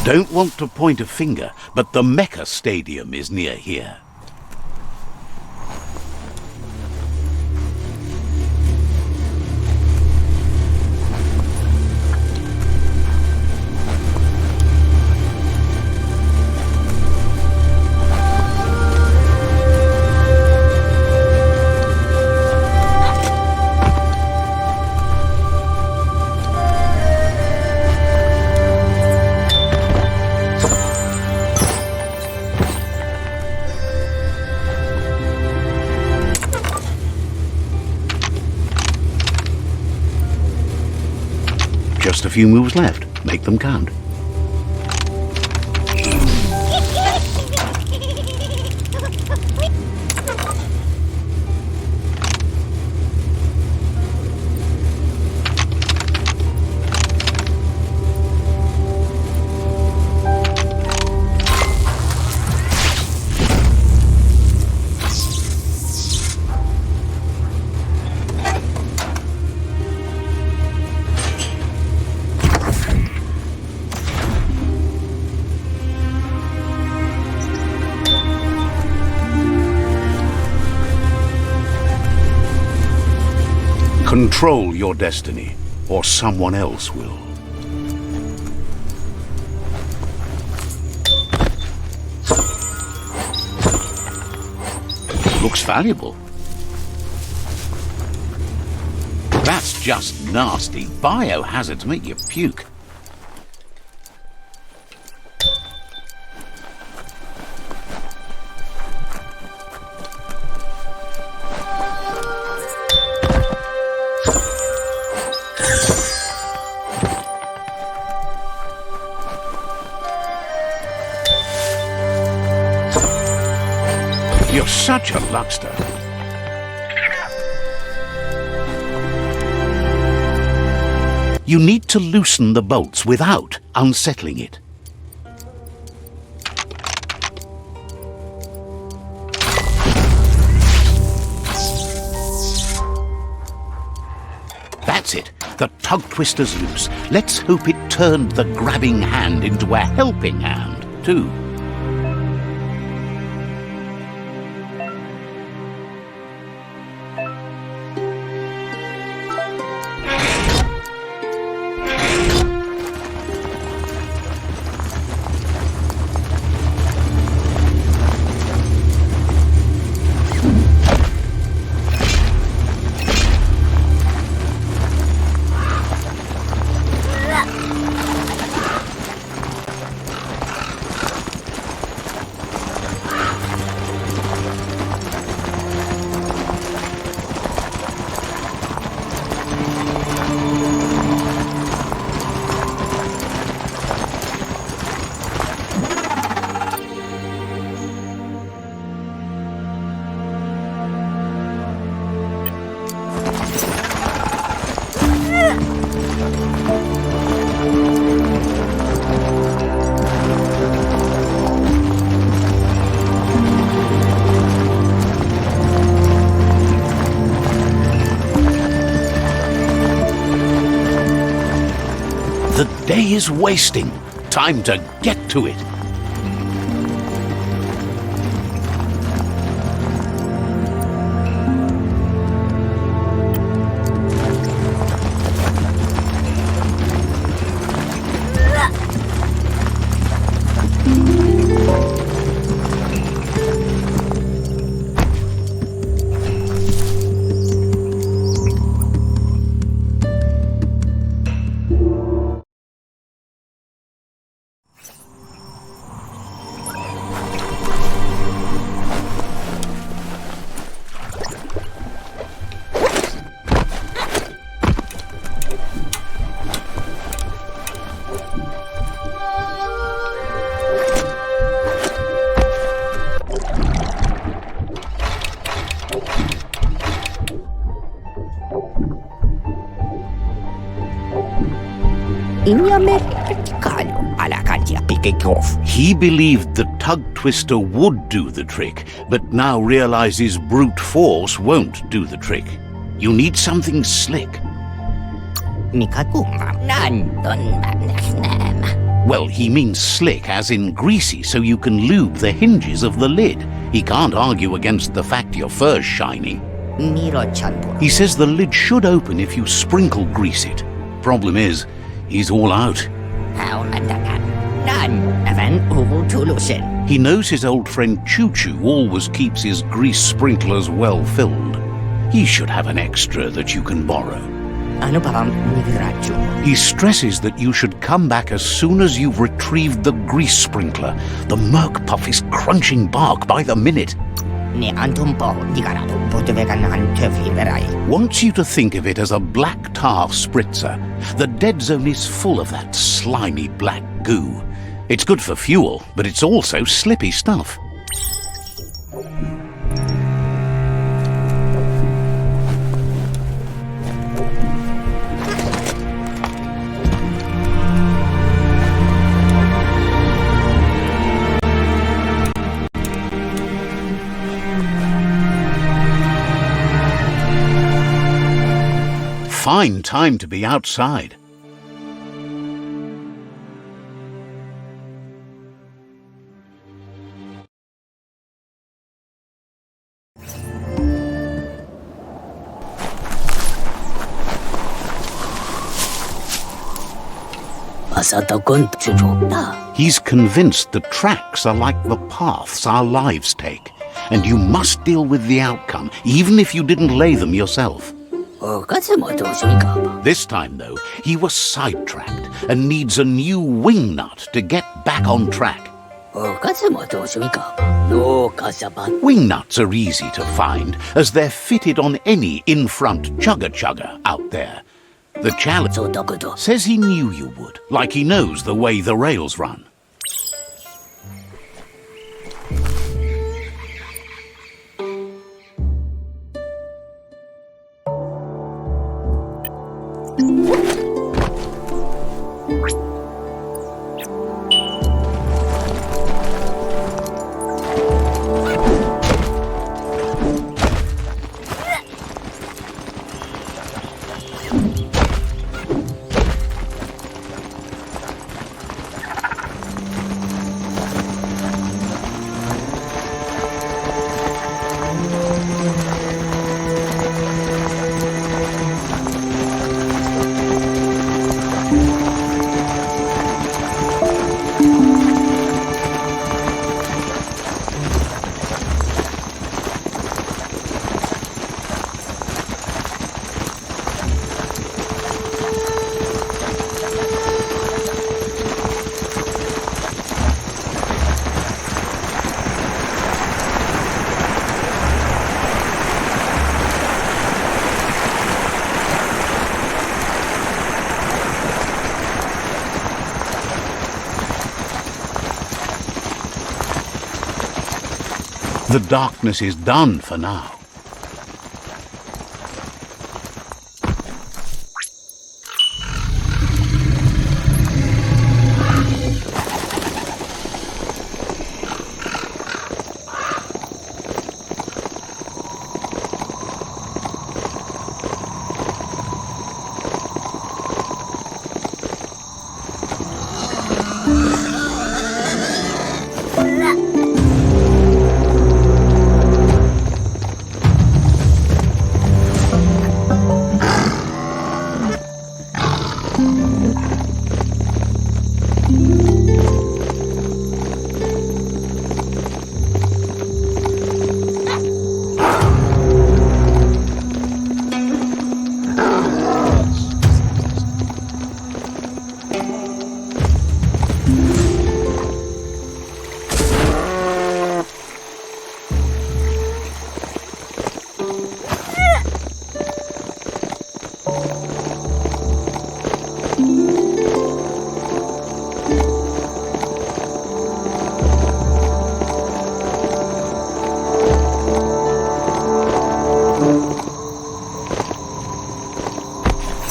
Don't want to point a finger, but the Mecha Stadium is near here. Just a few moves left. Make them count. Control your destiny, or someone else will. Looks valuable. That's just nasty. Biohazards make you puke. You're such a luckster. You need to loosen the bolts without unsettling it. That's it. The tug twister's loose. Let's hope it turned the grabbing hand into a helping hand, too. The day is wasting. Time to get to it. He believed the tug twister would do the trick, but now realizes brute force won't do the trick. You need something slick. Well, he means slick as in greasy, so you can lube the hinges of the lid. He can't argue against the fact your fur's shiny. He says the lid should open if you sprinkle grease it. Problem is, he's all out. He knows his old friend Choo-Choo always keeps his grease sprinklers well filled. He should have an extra that you can borrow. He stresses that you should come back as soon as you've retrieved the grease sprinkler. The Merc Puff is crunching bark by the minute. Wants you to think of it as a black tar spritzer. The dead zone is full of that slimy black goo. It's good for fuel, but it's also slippy stuff. Fine time to be outside. He's convinced the tracks are like the paths our lives take, and you must deal with the outcome, even if you didn't lay them yourself. This time, though, he was sidetracked and needs a new wing nut to get back on track. Wing nuts are easy to find, as they're fitted on any in-front chugga-chugga out there. The challenge says he knew you would, like he knows the way the rails run. The darkness is done for now.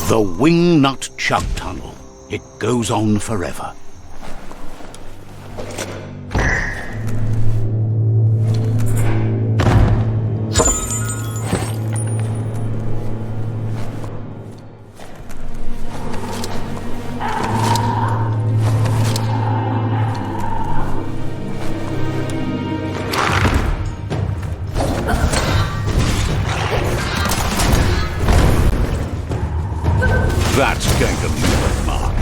The Wingnut Chug Tunnel. It goes on forever. going to leave a mark.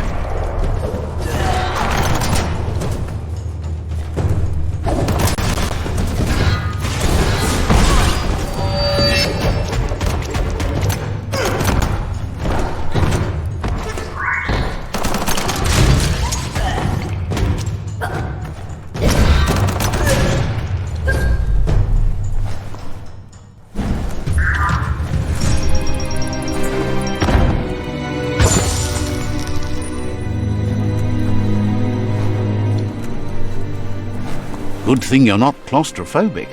Good thing you're not claustrophobic.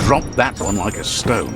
Drop that one like a stone.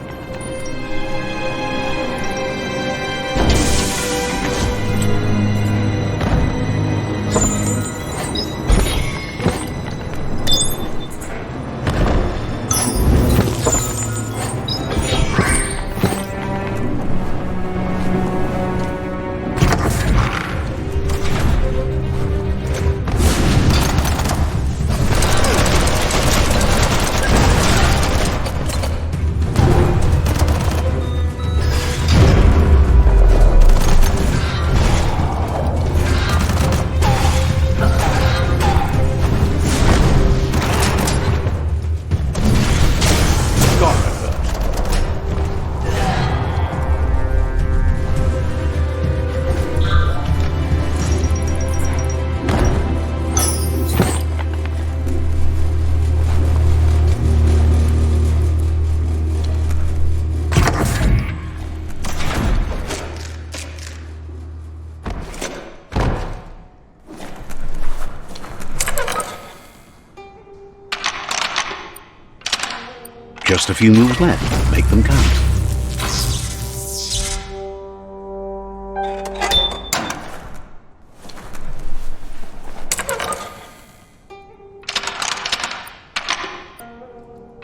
Just a few moves left. Make them count.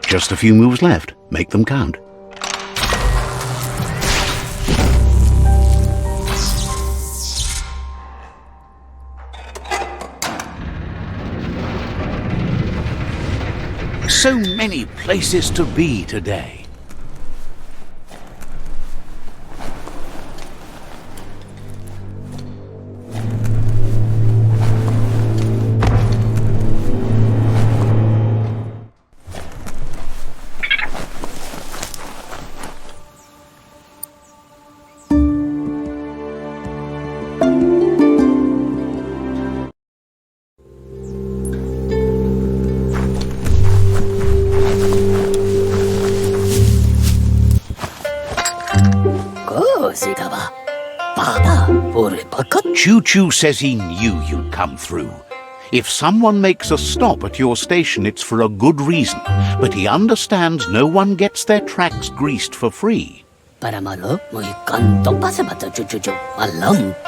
Just a few moves left. Make them count. So many places to be today. Choo-Choo says he knew you'd come through. If someone makes a stop at your station, it's for a good reason, but he understands no one gets their tracks greased for free.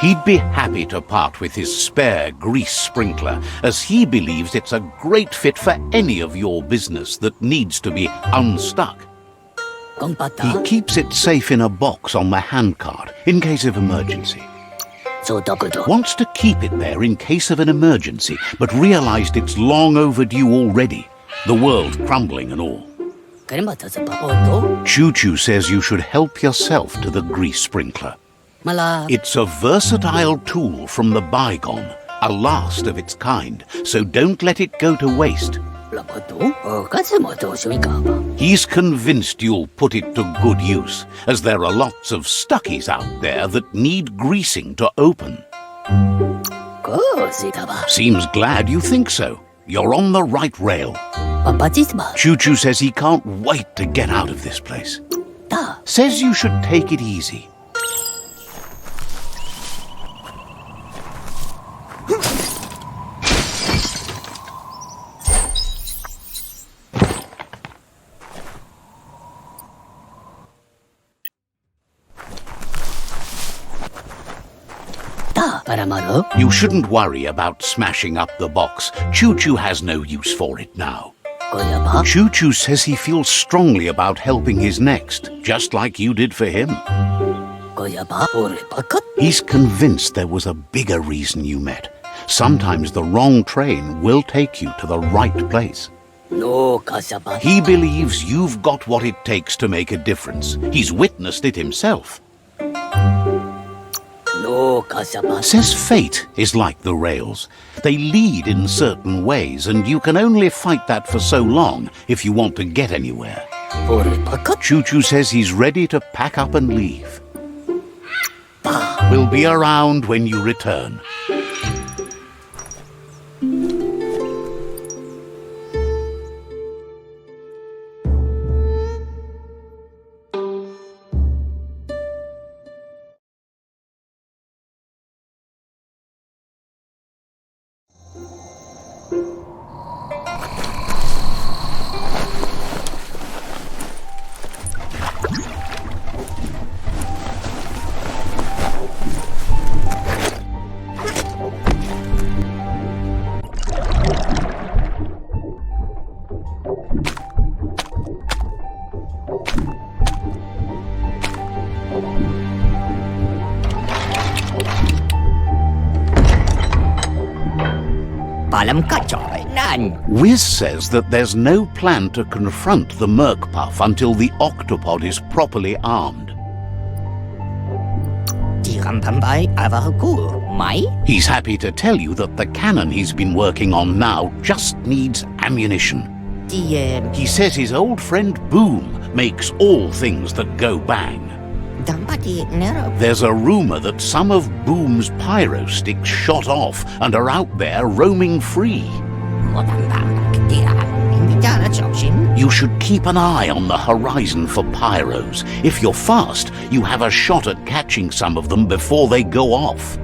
He'd be happy to part with his spare grease sprinkler, as he believes it's a great fit for any of your business that needs to be unstuck. He keeps it safe in a box on the handcart, in case of emergency. Wants to keep it there in case of an emergency, but realized it's long overdue already. The world crumbling and all. Choo-Choo says you should help yourself to the grease sprinkler. It's a versatile tool from the bygone, a last of its kind, so don't let it go to waste. He's convinced you'll put it to good use, as there are lots of stuckies out there that need greasing to open. Seems glad you think so. You're on the right rail. Choo-Choo says he can't wait to get out of this place. Says you should take it easy. You shouldn't worry about smashing up the box. Choo-Choo has no use for it now. Choo-Choo says he feels strongly about helping his next, just like you did for him. He's convinced there was a bigger reason you met. Sometimes the wrong train will take you to the right place. He believes you've got what it takes to make a difference. He's witnessed it himself. Says fate is like the rails. They lead in certain ways, and you can only fight that for so long if you want to get anywhere. Choo-Choo says he's ready to pack up and leave. We'll be around when you return. Wiz says that there's no plan to confront the Merkpuff until the octopod is properly armed. He's happy to tell you that the cannon he's been working on now just needs ammunition. He says his old friend Boom makes all things that go bang. There's a rumor that some of Boom's pyro sticks shot off and are out there roaming free. You should keep an eye on the horizon for pyros. If you're fast, you have a shot at catching some of them before they go off.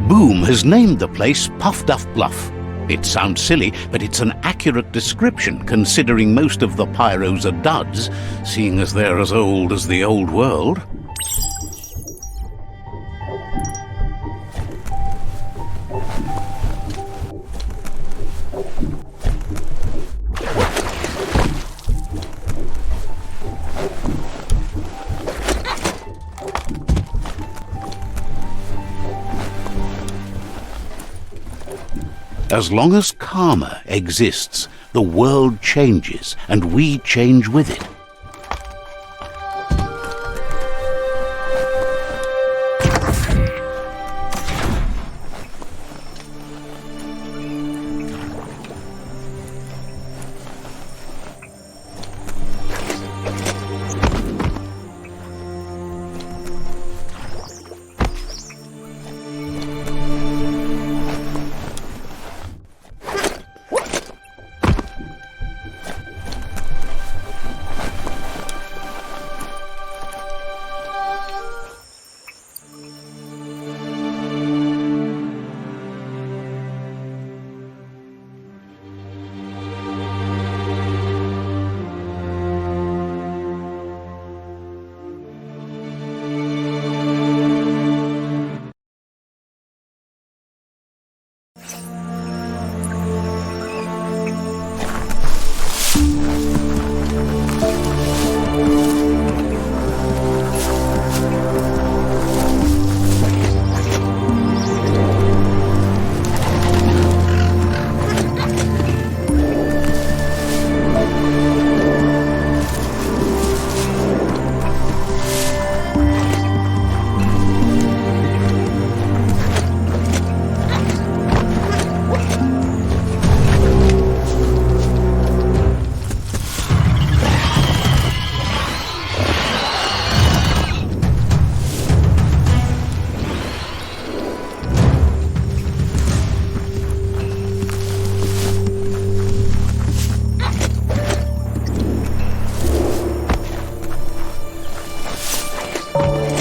Boom has named the place Puff Duff Bluff. It sounds silly, but it's an accurate description considering most of the pyros are duds, seeing as they're as old as the old world. As long as karma exists, the world changes, and we change with it.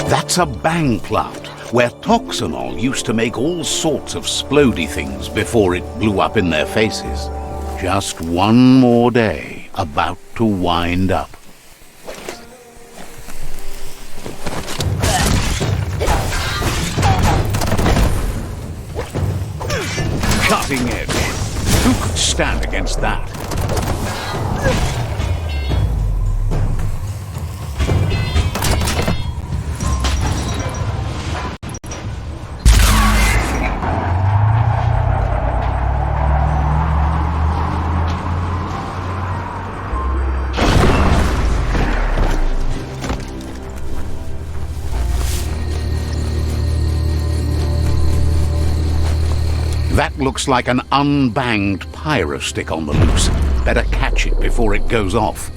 That's a bang plant, where Toxanol used to make all sorts of splody things before it blew up in their faces. Just one more day about to wind up. Cutting edge. Who could stand against that? That looks like an unbanged pyro stick on the loose. Better catch it before it goes off.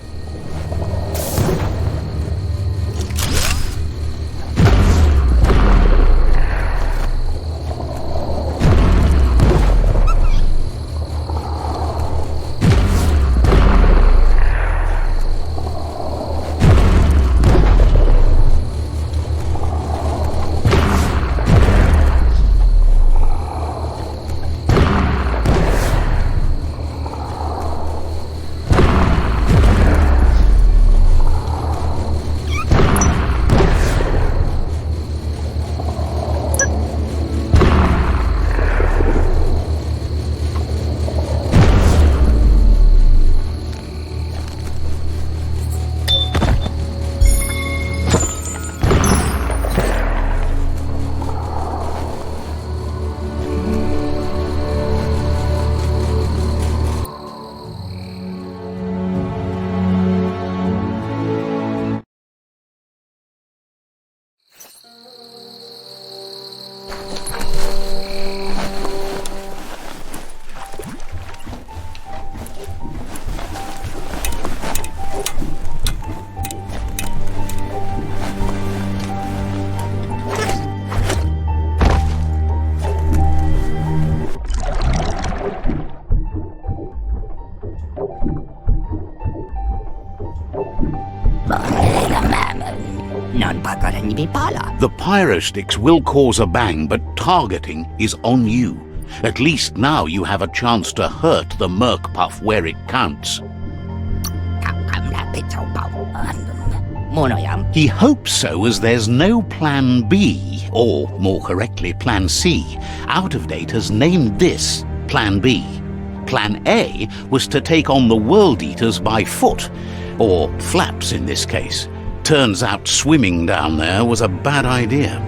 The pyro sticks will cause a bang, but targeting is on you. At least now you have a chance to hurt the Merc Puff where it counts. He hopes so, as there's no Plan B, or more correctly, Plan C. Out of Date has named this Plan B. Plan A was to take on the World Eaters by foot, or flaps in this case. Turns out swimming down there was a bad idea.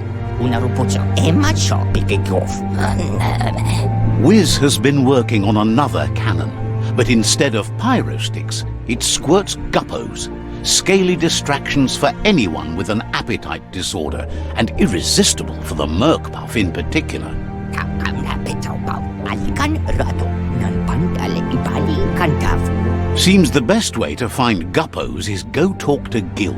Wiz has been working on another cannon, but instead of pyro sticks, it squirts guppos, scaly distractions for anyone with an appetite disorder, and irresistible for the Merc Puff in particular. Seems the best way to find guppos is go talk to Gil.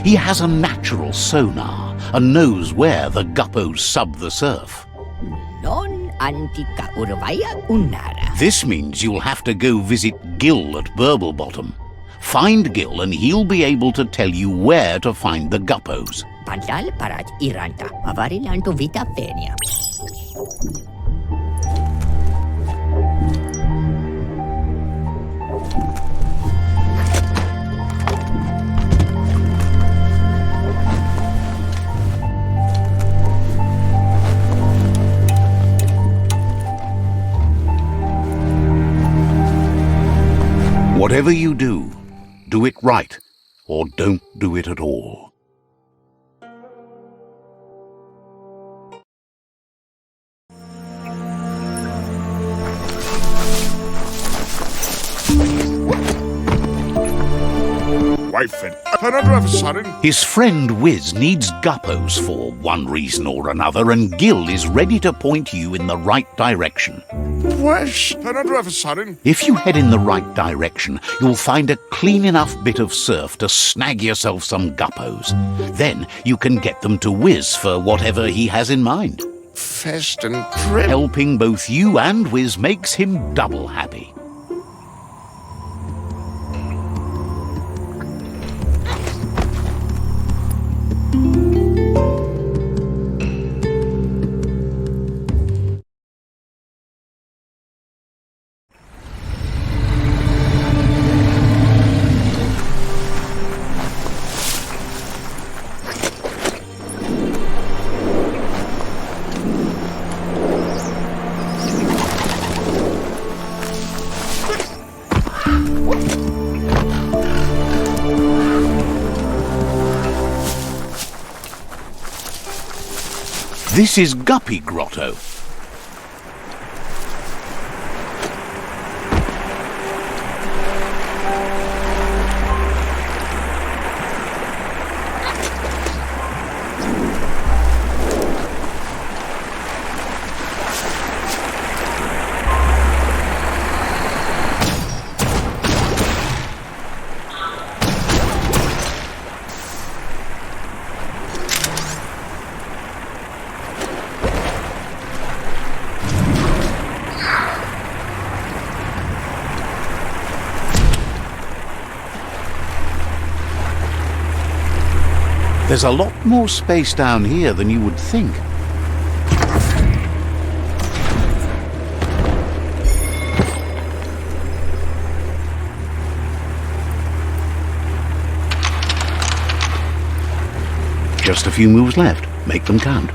He has a natural sonar and knows where the guppos sub the surf. This means you'll have to go visit Gil at Burblebottom. Find Gil and he'll be able to tell you where to find the guppos. Whatever you do it right, or don't do it at all. His friend Wiz needs guppos for one reason or another, and Gil is ready to point you in the right direction. If you head in the right direction, you'll find a clean enough bit of surf to snag yourself some guppos. Then you can get them to Wiz for whatever he has in mind. Fest and trip. Helping both you and Wiz makes him double happy. This is Guppy Grotto. There's a lot more space down here than you would think. Just a few moves left. Make them count.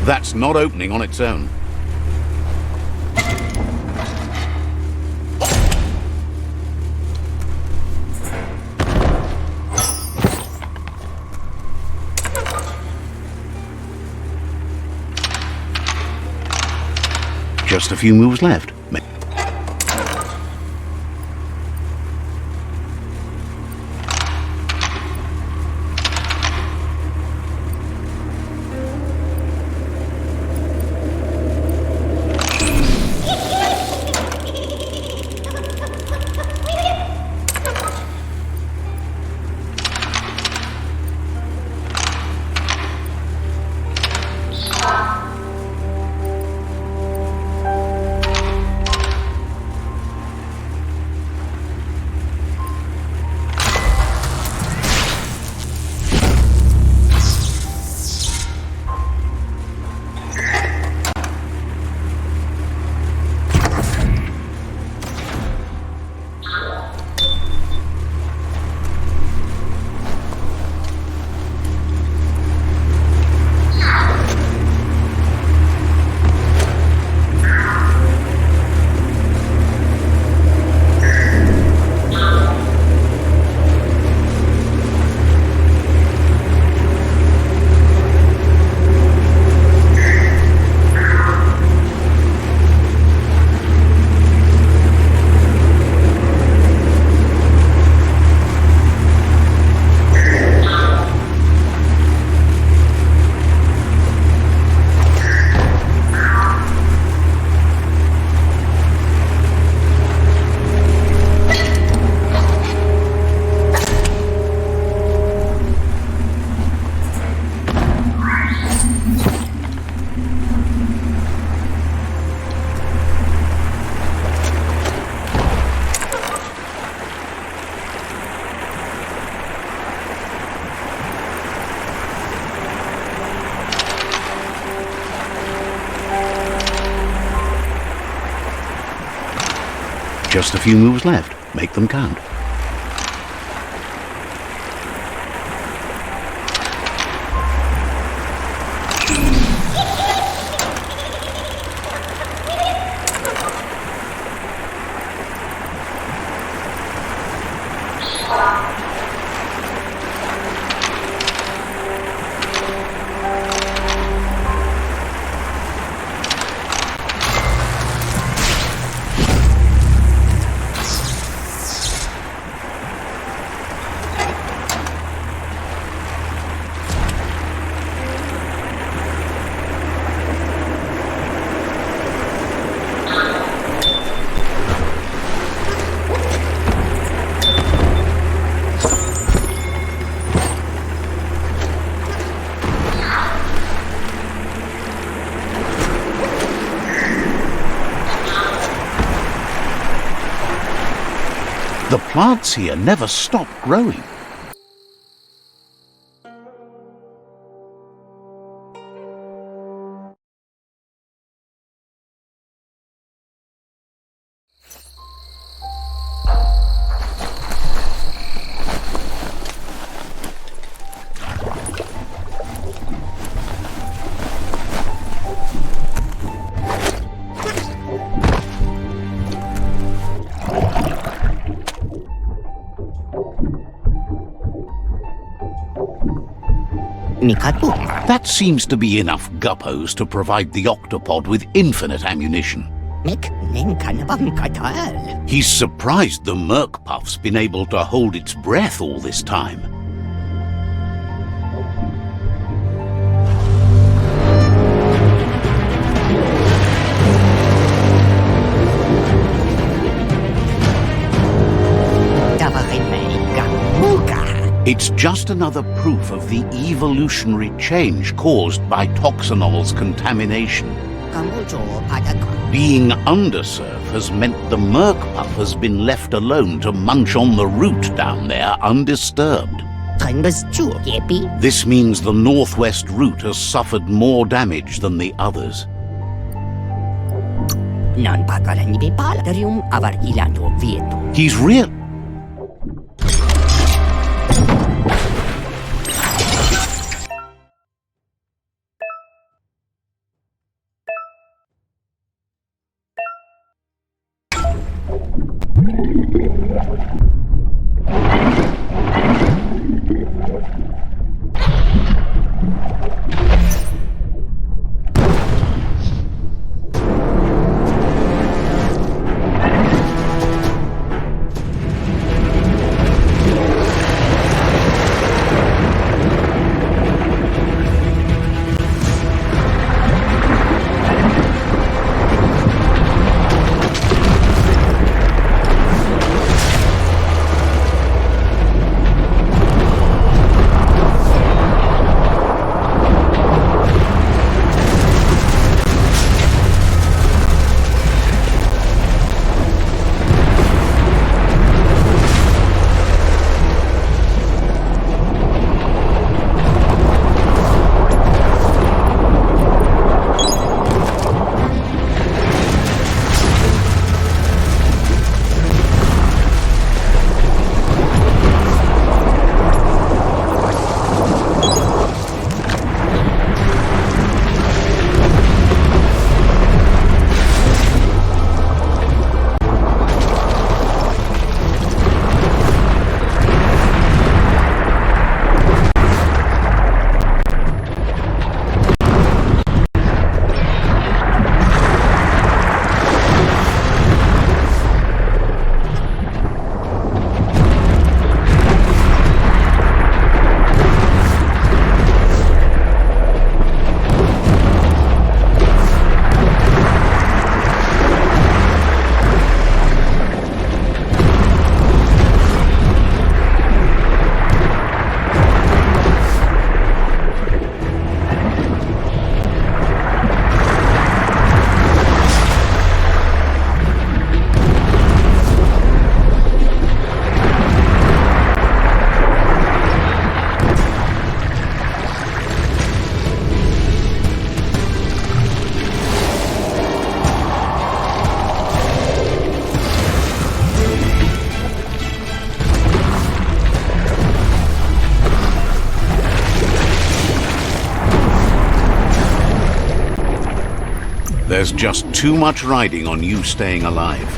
That's not opening on its own. Just a few moves left. Just a few moves left. Make them count. The plants here never stop growing. That seems to be enough guppos to provide the octopod with infinite ammunition. He's surprised the merc puff's been able to hold its breath all this time. It's just another proof of the evolutionary change caused by Toxanol's contamination. Being underserved has meant the merc puff has been left alone to munch on the root down there undisturbed. This means the northwest root has suffered more damage than the others. He's real. There's just too much riding on you staying alive.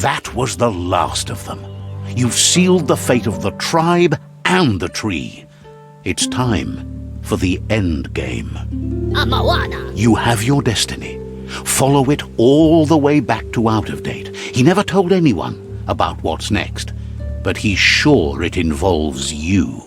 That was the last of them. You've sealed the fate of the tribe and the tree. It's time for the end game. You have your destiny. Follow it all the way back to out of date. He never told anyone about what's next, but he's sure it involves you.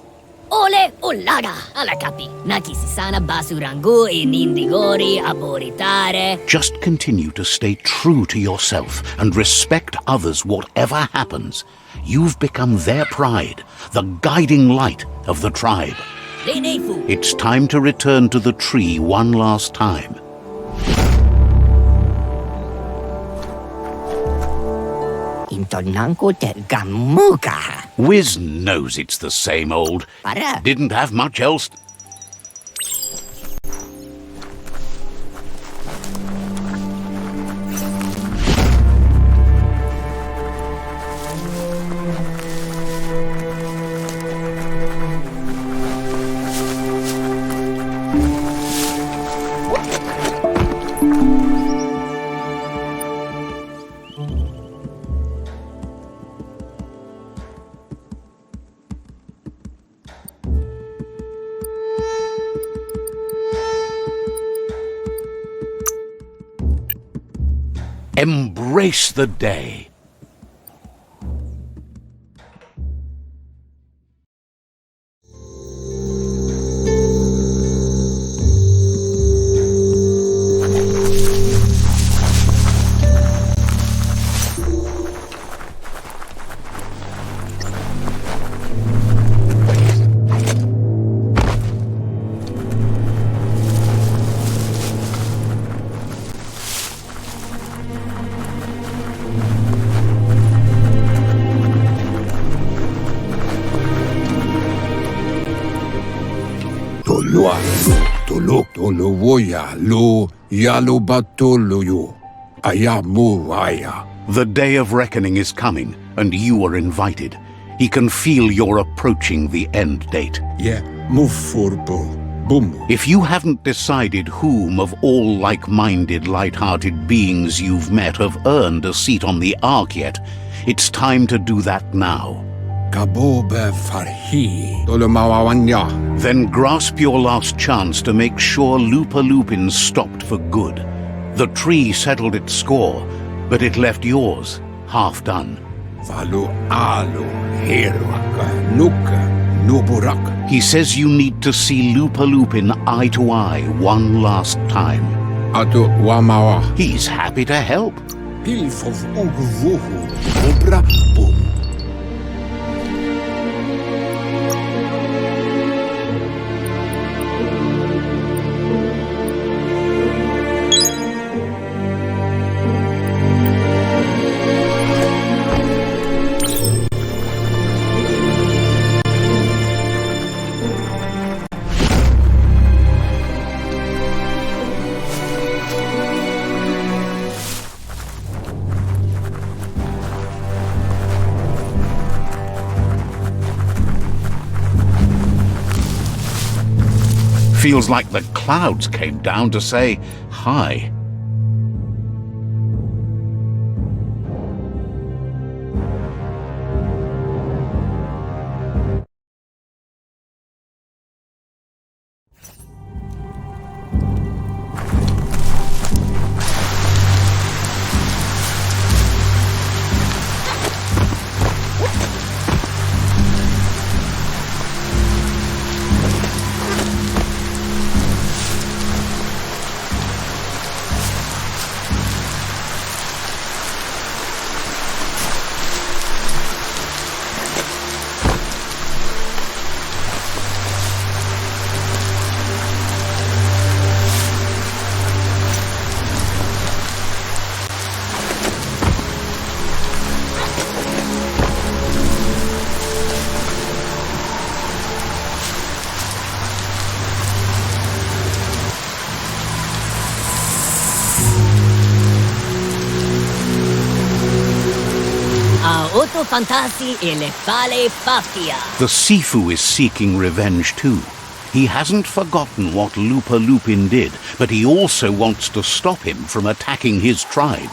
Ole ulaga, ala capi. Naki sisana basurangu inindigori aboritare. Just continue to stay true to yourself and respect others whatever happens. You've become their pride, the guiding light of the tribe. It's time to return to the tree one last time. Wiz knows it's the same old. Didn't have much else. Embrace the day. The day of reckoning is coming, and you are invited. He can feel you're approaching the end date. If you haven't decided whom of all like-minded, light-hearted beings you've met have earned a seat on the Ark yet, it's time to do that now. Then grasp your last chance to make sure Lupin stopped for good. The tree settled its score, but it left yours half done. He says you need to see Lupin eye to eye one last time. He's happy to help. Feels like the clouds came down to say hi. The Sifu is seeking revenge too. He hasn't forgotten what Lupin did, but he also wants to stop him from attacking his tribe.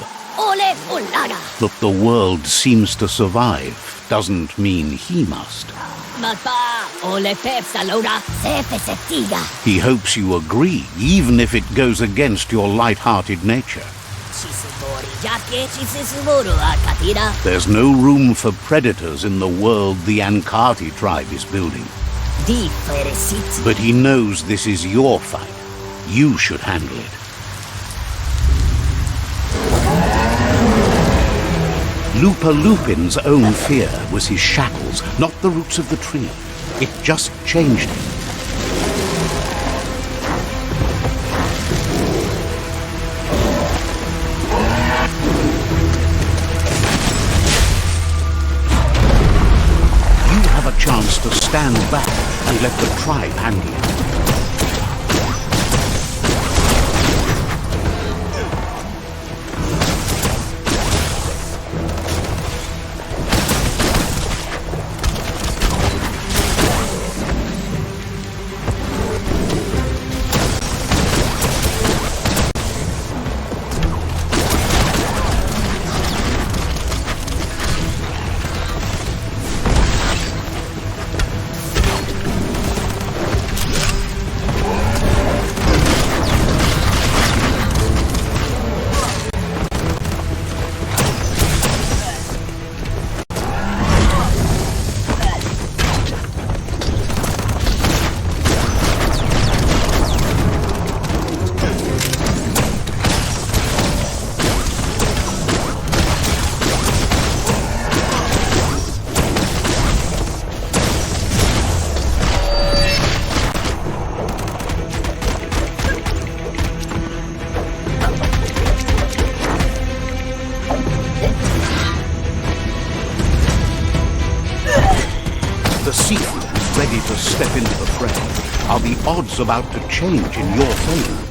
That the world seems to survive doesn't mean he must. He hopes you agree, even if it goes against your light-hearted nature. There's no room for predators in the world the Ankati tribe is building. But he knows this is your fight. You should handle it. Lupin's own fear was his shackles, not the roots of the tree. It just changed him. Chance to stand back and let the tribe handle it. odds about to change in your favor.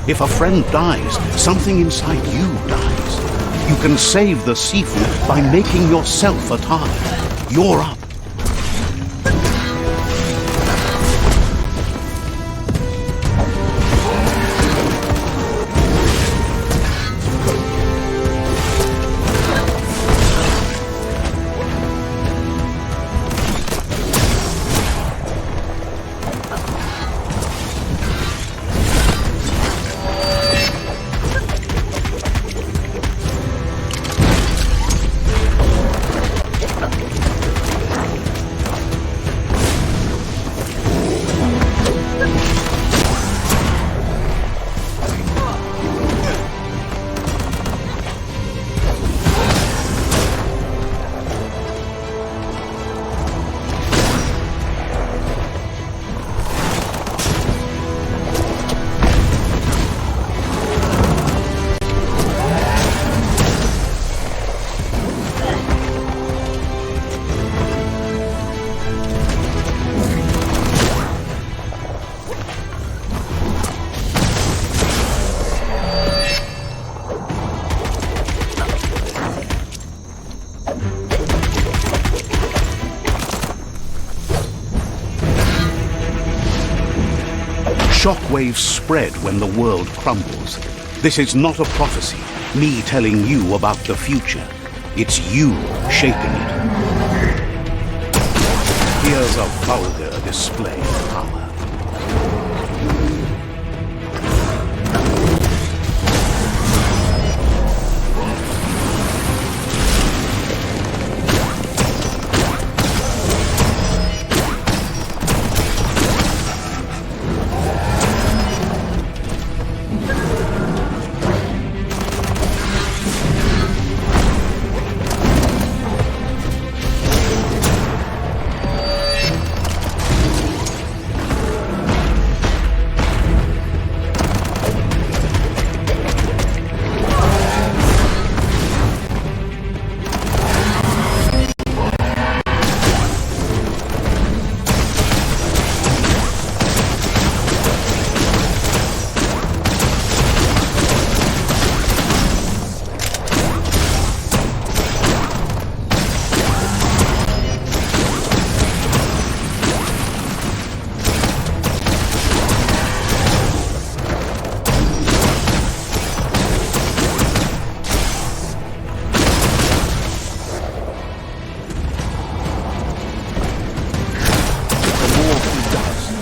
If a friend dies, something inside you dies. You can save the Sifu by making yourself a target. You're up. Shockwaves spread when the world crumbles. This is not a prophecy, me telling you about the future. It's you shaping it. Here's a vulgar display of power.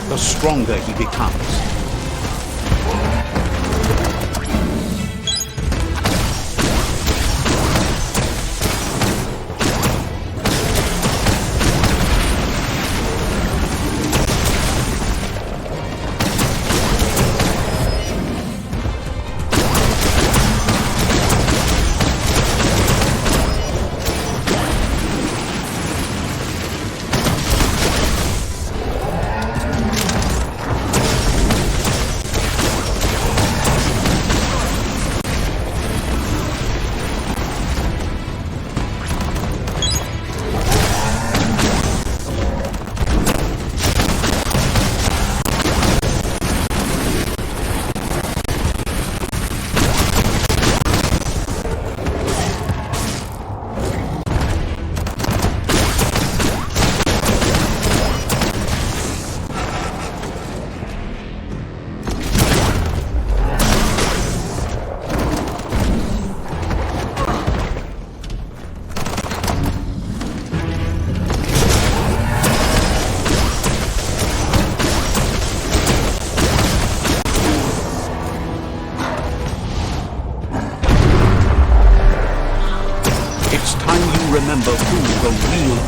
The stronger he becomes.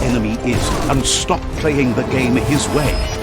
enemy is and stop playing the game his way.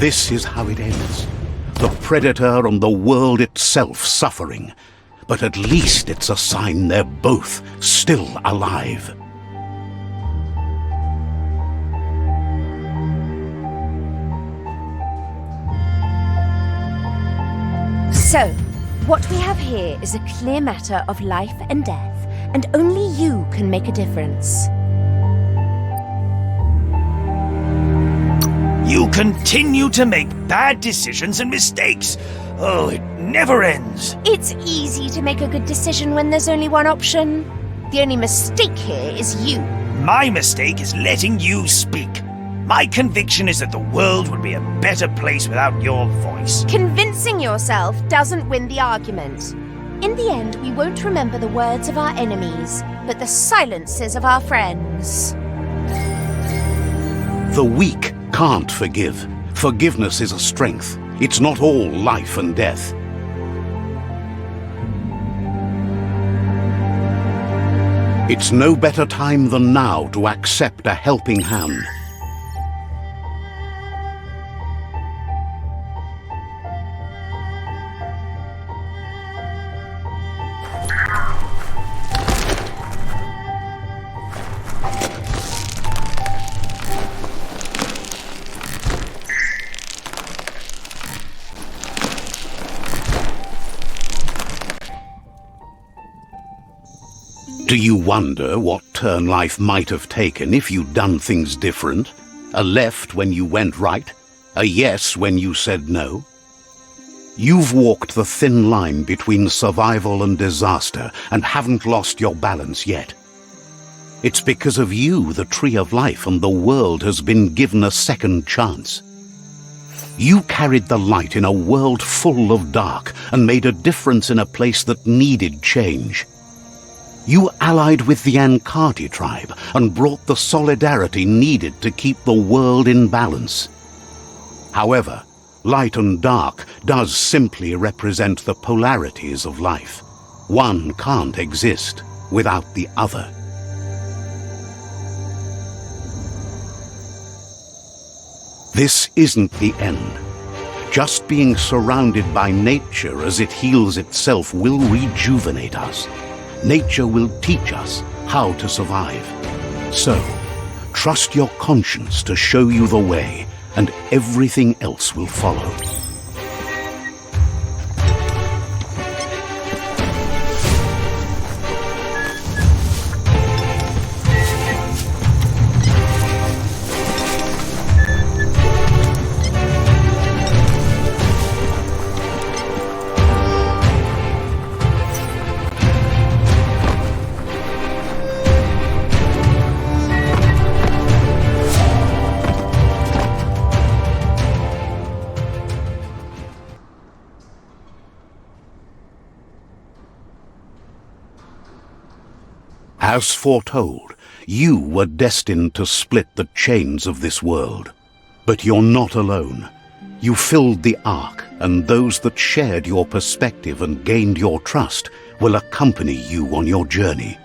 This is how it ends. The Predator and the world itself suffering. But at least it's a sign they're both still alive. So, what we have here is a clear matter of life and death, and only you can make a difference. You continue to make bad decisions and mistakes. Oh, it never ends. It's easy to make a good decision when there's only one option. The only mistake here is you. My mistake is letting you speak. My conviction is that the world would be a better place without your voice. Convincing yourself doesn't win the argument. In the end, we won't remember the words of our enemies, but the silences of our friends. The weak can't forgive. Forgiveness is a strength. It's not all life and death. It's no better time than now to accept a helping hand. Do you wonder what turn life might have taken if you'd done things different? A left when you went right? A yes when you said no? You've walked the thin line between survival and disaster and haven't lost your balance yet. It's because of you the Tree of Life and the world has been given a second chance. You carried the light in a world full of dark and made a difference in a place that needed change. You allied with the Ankati tribe and brought the solidarity needed to keep the world in balance. However, light and dark does simply represent the polarities of life. One can't exist without the other. This isn't the end. Just being surrounded by nature as it heals itself will rejuvenate us. Nature will teach us how to survive. So, trust your conscience to show you the way, and everything else will follow. As foretold, you were destined to split the chains of this world. But you're not alone. You filled the ark, and those that shared your perspective and gained your trust will accompany you on your journey.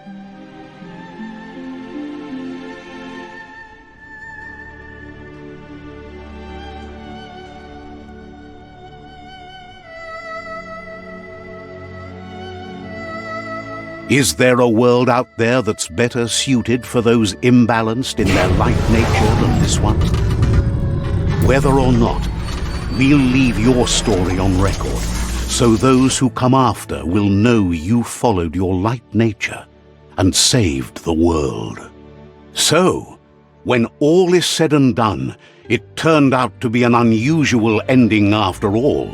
Is there a world out there that's better suited for those imbalanced in their light nature than this one? Whether or not, we'll leave your story on record, so those who come after will know you followed your light nature and saved the world. So, when all is said and done, it turned out to be an unusual ending after all.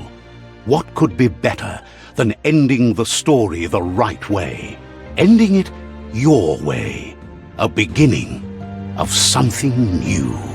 What could be better than ending the story the right way? Ending it your way. A beginning of something new.